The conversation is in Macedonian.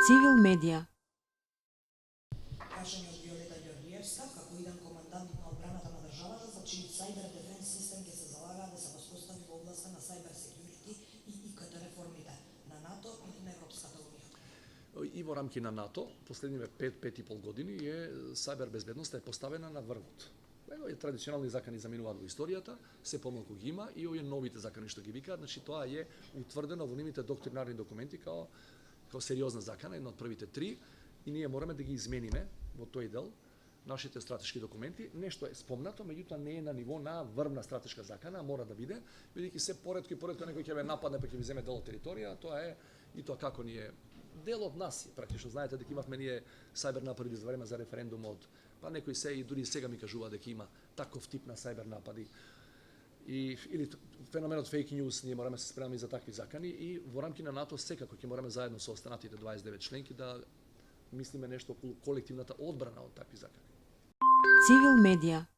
Civil Media. Прашање од Виолета Ѓорѓиевска, како иден командант на одбраната на државата, за чиј Cyber Defense систем ќе се залага да се воспостави во областа на Cyber Security и ИКТ реформите на НАТО или на Европската унија. И во рамки на НАТО, последниве 5-5,5 години сајбер безбедноста е поставена на врвот. Овие традиционални закани заминуваат во историјата, се помалку ги има и овие новите закани што ги викаат, значи тоа е утврдено во нивните доктринарни документи као сериозна закана, една од првите 3, и ние мораме да ги измениме во тој дел нашите стратешки документи. Нешто е спомнато, меѓутоа не е на ниво на врвна стратешка закана, мора да биде, бидејќи се поретко и поретко некој ќе ве нападне па ќе ви земе дел од територија, тоа е и тоа како ние дел од нас, практично знаете дека имавме ние сајбер напади за време за референдумот, па некои се и дури сега ми кажува дека има таков тип на сајбер напади. Или феноменот фейк ньюс, ние мораме се спремаме за такви закани и во рамки на НАТО секако ќе мораме заедно со останатите 29 членки да мислиме нешто околу колективната одбрана од такви закани. Civil Media.